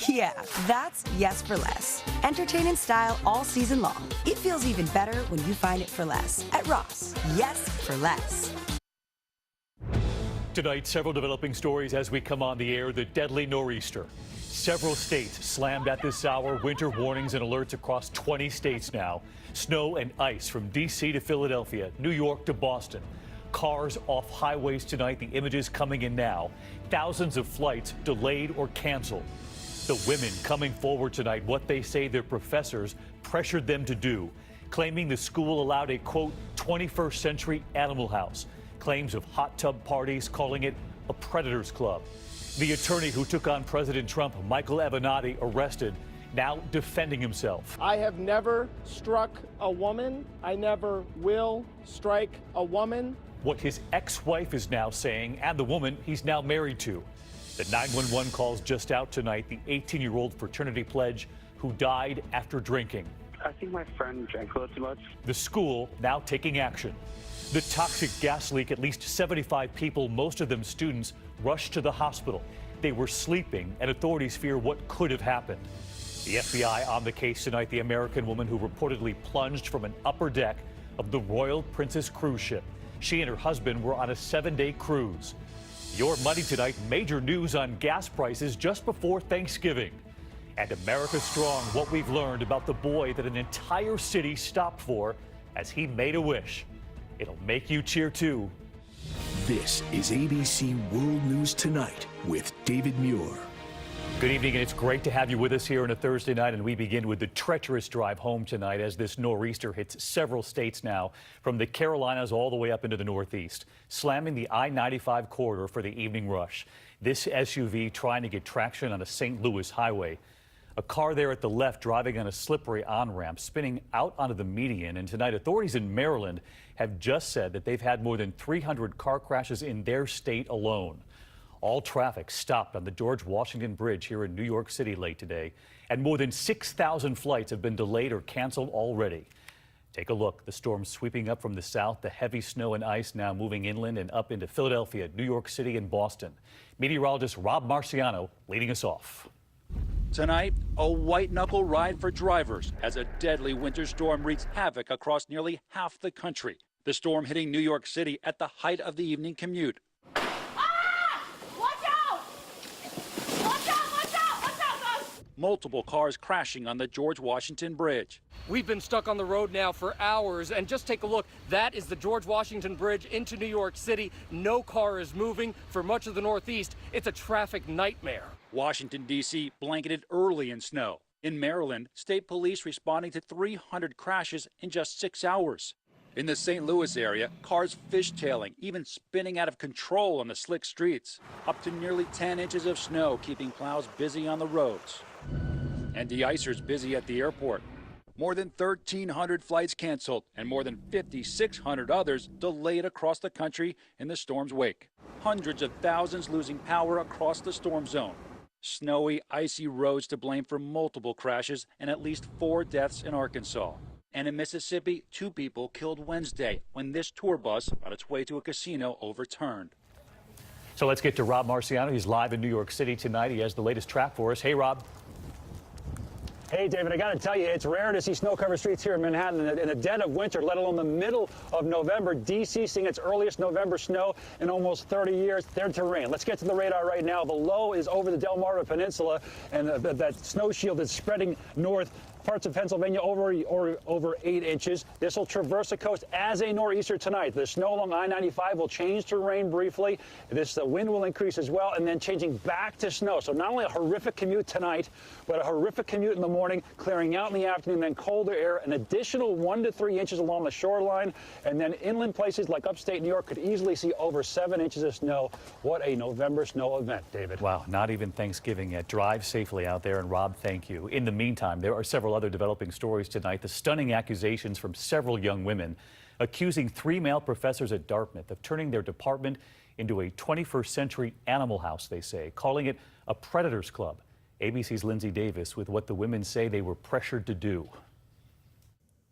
Yeah, that's Yes for Less. Entertain in style all season long. It feels even better when you find it for less at Ross. Yes for less. Tonight, several developing stories as we come on the air. The deadly nor'easter. Several states slammed at this hour. Winter warnings and alerts across 20 states now. Snow and ice from D.C. to Philadelphia, New York to Boston. Cars off highways tonight. The images coming in now. Thousands of flights delayed or canceled. The women coming forward tonight, what they say their professors pressured them to do, claiming the school allowed a, quote, 21st century animal house. Claims of hot tub parties, calling it a predator's club. The attorney who took on President Trump, Michael Avenatti, arrested, now defending himself. I have never struck a woman. I never will strike a woman. What his ex-wife is now saying, and the woman he's now married to. The 911 calls just out tonight, the 18-year-old fraternity pledge who died after drinking. I think my friend drank a little too much. The school now taking action. The toxic gas leak, at least 75 people, most of them students, rushed to the hospital. They were sleeping, and authorities fear what could have happened. The FBI on the case tonight, the American woman who reportedly plunged from an upper deck of the Royal Princess cruise ship. She and her husband were on a 7-day cruise. Your Money tonight, major news on gas prices just before Thanksgiving. And America Strong, what we've learned about the boy that an entire city stopped for as he made a wish. It'll make you cheer too. This is ABC World News Tonight with David Muir. Good evening, and it's great to have you with us here on a Thursday night, and we begin with the treacherous drive home tonight as this nor'easter hits several states now, from the Carolinas all the way up into the Northeast, slamming the I-95 corridor for the evening rush. This SUV trying to get traction on a St. Louis highway. A car there at the left driving on a slippery on-ramp, spinning out onto the median, and tonight authorities in Maryland have just said that they've had more than 300 car crashes in their state alone. All traffic stopped on the George Washington Bridge here in New York City late today, and more than 6,000 flights have been delayed or canceled already. Take a look. The storm sweeping up from the south, the heavy snow and ice now moving inland and up into Philadelphia, New York City, and Boston. Meteorologist Rob Marciano leading us off. Tonight, a white-knuckle ride for drivers as a deadly winter storm wreaks havoc across nearly half the country. The storm hitting New York City at the height of the evening commute. Multiple cars crashing on the George Washington Bridge. We've been stuck on the road now for hours, and just take a look. That is the George Washington Bridge into New York City. No car is moving for much of the Northeast. It's a traffic nightmare. Washington, D.C. blanketed early in snow. In Maryland, state police responding to 300 crashes in just 6 hours. In the St. Louis area, cars fishtailing, even spinning out of control on the slick streets. Up to nearly 10 inches of snow keeping plows busy on the roads. And de-icers busy at the airport. More than 1,300 flights canceled and more than 5,600 others delayed across the country in the storm's wake. Hundreds of thousands losing power across the storm zone. Snowy, icy roads to blame for multiple crashes and at least 4 deaths in Arkansas. And in Mississippi, 2 people killed Wednesday when this tour bus on its way to a casino overturned. So let's get to Rob Marciano. He's live in New York City tonight. He has the latest track for us. Hey, Rob. Hey, David, I got to tell you, it's rare to see snow-covered streets here in Manhattan in the dead of winter, let alone the middle of November. D.C. seeing its earliest November snow in almost 30 years. Their terrain. Let's get to the radar right now. The low is over the Delmarva Peninsula, and that snow shield is spreading north. Parts of Pennsylvania over 8 inches. This will traverse the coast as a nor'easter tonight. The snow along I-95 will change to rain briefly. The wind will increase as well, and then changing back to snow. So not only a horrific commute tonight, but a horrific commute in the morning, clearing out in the afternoon, then colder air, an additional 1 to 3 inches along the shoreline, and then inland places like upstate New York could easily see over 7 inches of snow. What a November snow event, David. Wow, not even Thanksgiving yet. Drive safely out there, and Rob, thank you. In the meantime, there are several other developing stories tonight. The stunning accusations from several young women accusing 3 male professors at Dartmouth of turning their department into a 21st century animal house, they say, calling it a predator's club. ABC's Lindsay Davis with what the women say they were pressured to do.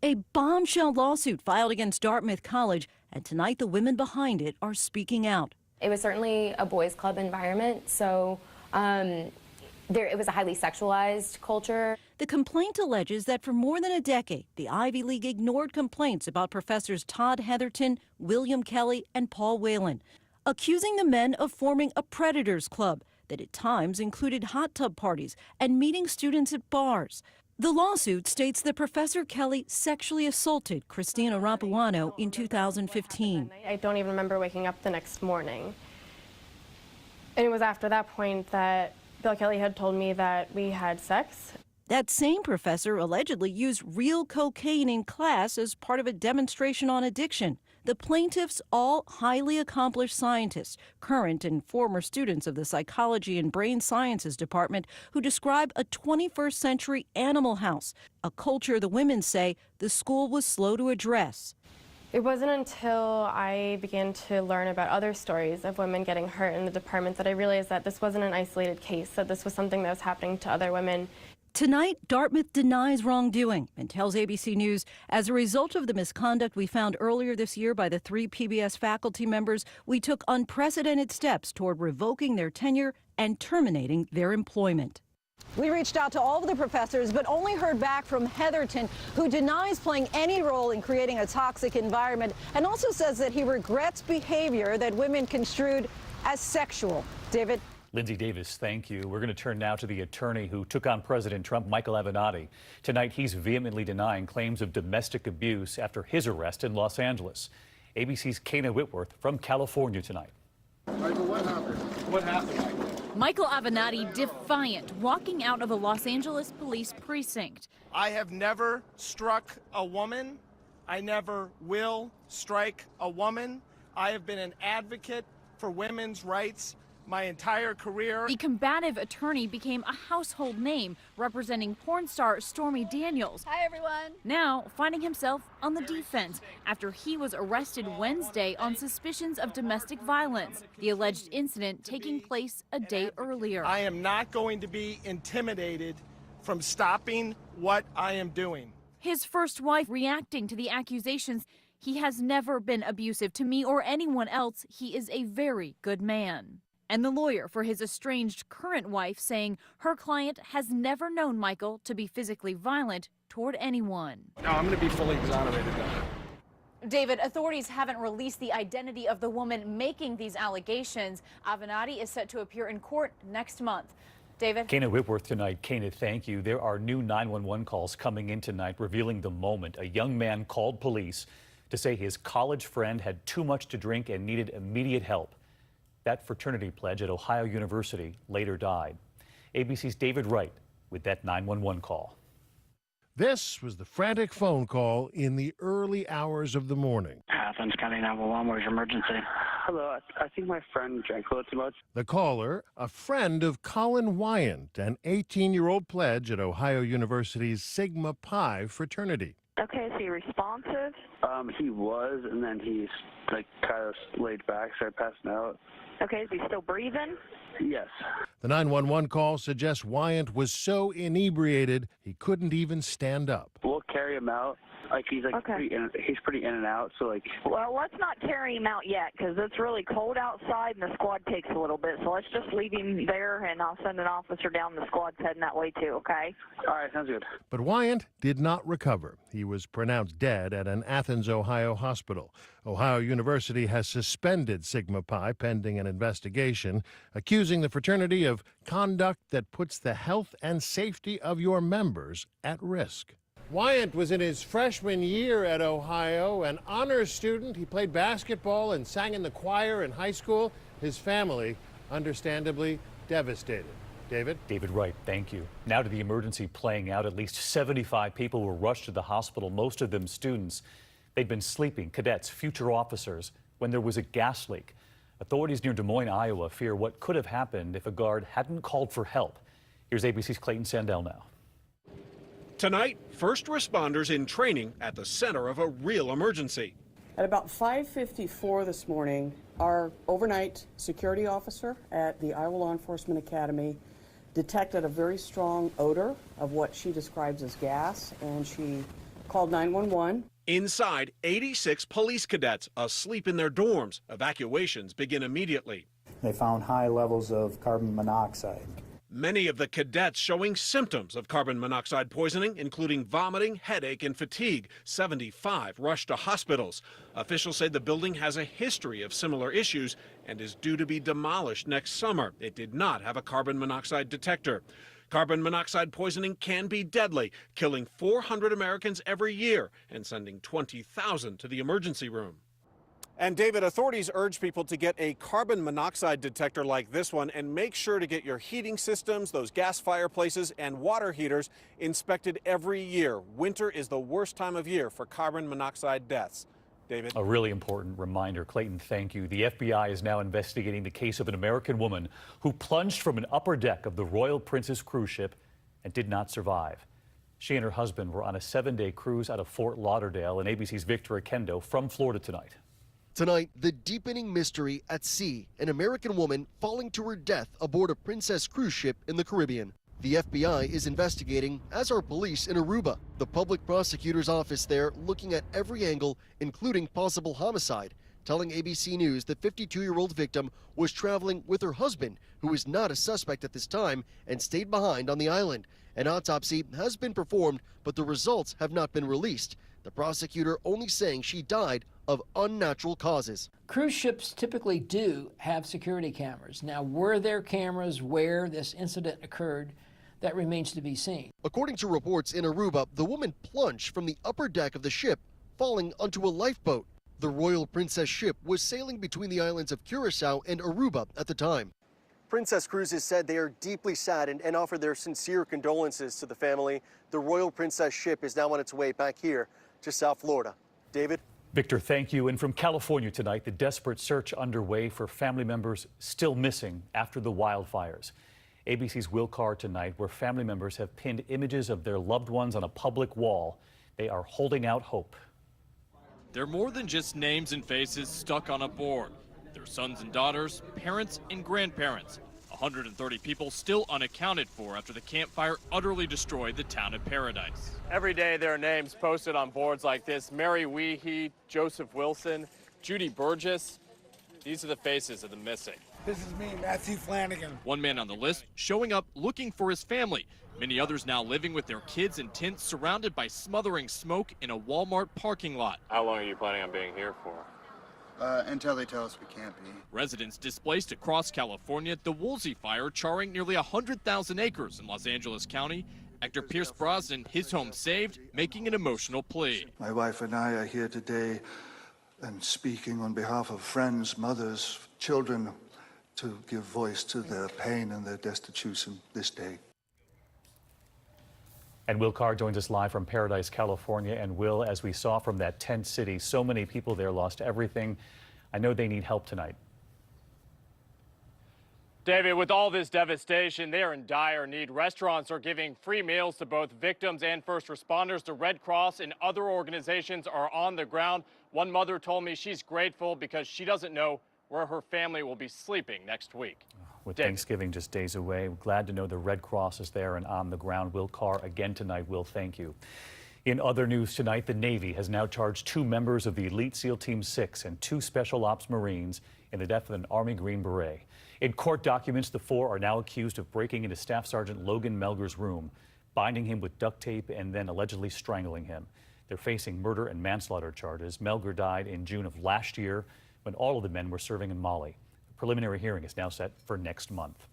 A bombshell lawsuit filed against Dartmouth College, and tonight the women behind it are speaking out. It was certainly a boys' club environment, so It was a highly sexualized culture. The complaint alleges that for more than a decade, the Ivy League ignored complaints about professors Todd Heatherton, William Kelly, and Paul Whelan, accusing the men of forming a predators club that at times included hot tub parties and meeting students at bars. The lawsuit states that Professor Kelly sexually assaulted Christina Rapuano in 2015. I don't even remember waking up the next morning. And it was after that point that Bill Kelly had told me that we had sex. That same professor allegedly used real cocaine in class as part of a demonstration on addiction. The plaintiffs, all highly accomplished scientists, current and former students of the Psychology and Brain Sciences Department, who describe a 21st century animal house, a culture the women say the school was slow to address. It wasn't until I began to learn about other stories of women getting hurt in the department that I realized that this wasn't an isolated case, that this was something that was happening to other women. Tonight, Dartmouth denies wrongdoing and tells ABC News, as a result of the misconduct we found earlier this year by the 3 PBS faculty members, we took unprecedented steps toward revoking their tenure and terminating their employment. We reached out to all of the professors, but only heard back from Heatherton, who denies playing any role in creating a toxic environment and also says that he regrets behavior that women construed as sexual. David? Lindsay Davis, thank you. We're going to turn now to the attorney who took on President Trump, Michael Avenatti. Tonight, he's vehemently denying claims of domestic abuse after his arrest in Los Angeles. ABC's Kana Whitworth from California tonight. Michael, what happened? What happened, Michael? Michael Avenatti defiant, walking out of a Los Angeles police precinct. I have never struck a woman. I never will strike a woman. I have been an advocate for women's rights my entire career. The combative attorney became a household name, representing porn star Stormy Daniels. Hi, everyone. Now finding himself on the defense after he was arrested Wednesday on suspicions of domestic violence, the alleged incident taking place a day earlier. I am not going to be intimidated from stopping what I am doing. His first wife reacting to the accusations. He has never been abusive to me or anyone else. He is a very good man. And the lawyer for his estranged current wife saying her client has never known Michael to be physically violent toward anyone. No, I'm going to be fully exonerated now. David, authorities haven't released the identity of the woman making these allegations. Avenatti is set to appear in court next month. David? Kana Whitworth tonight. Kana, thank you. There are new 911 calls coming in tonight revealing the moment a young man called police to say his college friend had too much to drink and needed immediate help. That fraternity pledge at Ohio University later died. ABC's David Wright with that 911 call. This was the frantic phone call in the early hours of the morning. Athens County 911, where's your emergency? Hello, I think my friend drank a little too much. The caller, a friend of Colin Wyant, an 18-year-old pledge at Ohio University's Sigma Pi fraternity. Okay, is he responsive? He was, and then he's kind of laid back, started passing out. Okay, is he still breathing? Yes. The 911 call suggests Wyant was so inebriated he couldn't even stand up. We'll carry him out. He's pretty in and out, so Well, let's not carry him out yet because it's really cold outside and the squad takes a little bit. So let's just leave him there and I'll send an officer down. The squad's heading that way too, okay? All right, sounds good. But Wyant did not recover. He was pronounced dead at an Athens, Ohio hospital. Ohio University has suspended Sigma Pi pending an investigation, accusing the fraternity of conduct that puts the health and safety of your members at risk. Wyant was in his freshman year at Ohio, an honors student. He played basketball and sang in the choir in high school. His family, understandably, devastated. David? David Wright, thank you. Now to the emergency playing out. At least 75 people were rushed to the hospital, most of them students. They'd been sleeping, cadets, future officers, when there was a gas leak. Authorities near Des Moines, Iowa, fear what could have happened if a guard hadn't called for help. Here's ABC's Clayton Sandell now. Tonight, first responders in training at the center of a real emergency. At about 5:54 this morning, our overnight security officer at the Iowa Law Enforcement Academy detected a very strong odor of what she describes as gas, and she called 911. Inside, 86 police cadets asleep in their dorms. Evacuations begin immediately. They found high levels of carbon monoxide. Many of the cadets showing symptoms of carbon monoxide poisoning, including vomiting, headache, and fatigue. 75 rushed to hospitals. Officials say the building has a history of similar issues and is due to be demolished next summer. It did not have a carbon monoxide detector. Carbon monoxide poisoning can be deadly, killing 400 Americans every year and sending 20,000 to the emergency room. And David, authorities urge people to get a carbon monoxide detector like this one and make sure to get your heating systems, those gas fireplaces, and water heaters inspected every year. Winter is the worst time of year for carbon monoxide deaths. David? A really important reminder. Clayton, thank you. The FBI is now investigating the case of an American woman who plunged from an upper deck of the Royal Princess cruise ship and did not survive. She and her husband were on a 7-day cruise out of Fort Lauderdale, and ABC's Victor Akendo from Florida tonight. Tonight, the deepening mystery at sea, an American woman falling to her death aboard a Princess cruise ship in the Caribbean. The FBI is investigating, as are police in Aruba. The public prosecutor's office there looking at every angle, including possible homicide, telling ABC News the 52-year-old victim was traveling with her husband, who is not a suspect at this time, and stayed behind on the island. An autopsy has been performed, but the results have not been released. The prosecutor only saying she died of unnatural causes. Cruise ships typically do have security cameras. Now, were there cameras where this incident occurred? That remains to be seen. According to reports in Aruba, the woman plunged from the upper deck of the ship, falling onto a lifeboat. The Royal Princess ship was sailing between the islands of Curacao and Aruba at the time. Princess Cruises said they are deeply saddened and offer their sincere condolences to the family. The Royal Princess ship is now on its way back here to South Florida. David? Victor, thank you. And from California tonight, the desperate search underway for family members still missing after the wildfires. ABC's Will Carr tonight, where family members have pinned images of their loved ones on a public wall. They are holding out hope. They're more than just names and faces stuck on a board. They're sons and daughters, parents and grandparents. 130 people still unaccounted for after the Camp Fire utterly destroyed the town of Paradise. Every day there are names posted on boards like this. Mary Weehee, Joseph Wilson, Judy Burgess. These are the faces of the missing. This is me, Matthew Flanagan. One man on the list showing up looking for his family. Many others now living with their kids in tents surrounded by smothering smoke in a Walmart parking lot. How long are you planning on being here for? Until they tell us we can't be. Residents displaced across California, the Woolsey fire charring nearly 100,000 acres in Los Angeles County. Actor Pierce Brosnan, his home saved, making an emotional plea. My wife and I are here today and speaking on behalf of friends, mothers, children, to give voice to their pain and their destitution this day. And Will Carr joins us live from Paradise, California. And Will, as we saw from that tent city, so many people there lost everything. I know they need help tonight. David, with all this devastation, they are in dire need. Restaurants are giving free meals to both victims and first responders. The Red Cross and other organizations are on the ground. One mother told me she's grateful because she doesn't know where her family will be sleeping next week. With Thanksgiving just days away, we're glad to know the Red Cross is there and on the ground. Will Carr again tonight. Will, thank you. In other news tonight, the Navy has now charged 2 members of the Elite SEAL Team 6 and 2 Special Ops Marines in the death of an Army Green Beret. In court documents, the 4 are now accused of breaking into Staff Sergeant Logan Melger's room, binding him with duct tape, and then allegedly strangling him. They're facing murder and manslaughter charges. Melger died in June of last year when all of the men were serving in Mali. The preliminary hearing is now set for next month.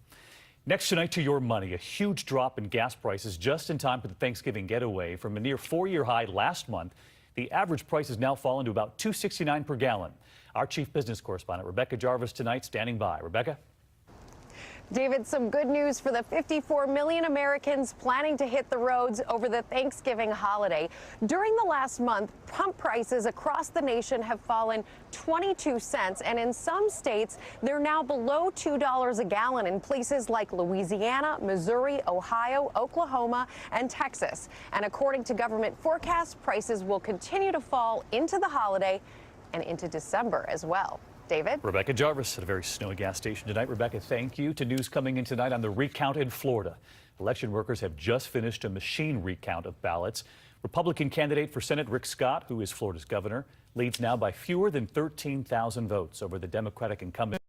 Next tonight to Your Money, a huge drop in gas prices just in time for the Thanksgiving getaway. From a near 4-year high last month, the average price has now fallen to about $2.69 per gallon. Our chief business correspondent, Rebecca Jarvis, tonight standing by. Rebecca? David, some good news for the 54 million Americans planning to hit the roads over the Thanksgiving holiday. During the last month, pump prices across the nation have fallen 22 cents, and in some states, they're now below $2 a gallon in places like Louisiana, Missouri, Ohio, Oklahoma, and Texas. And according to government forecasts, prices will continue to fall into the holiday and into December as well. David? Rebecca Jarvis at a very snowy gas station tonight. Rebecca, thank you. To news coming in tonight on the recount in Florida. Election workers have just finished a machine recount of ballots. Republican candidate for Senate Rick Scott, who is Florida's governor, leads now by fewer than 13,000 votes over the Democratic incumbent.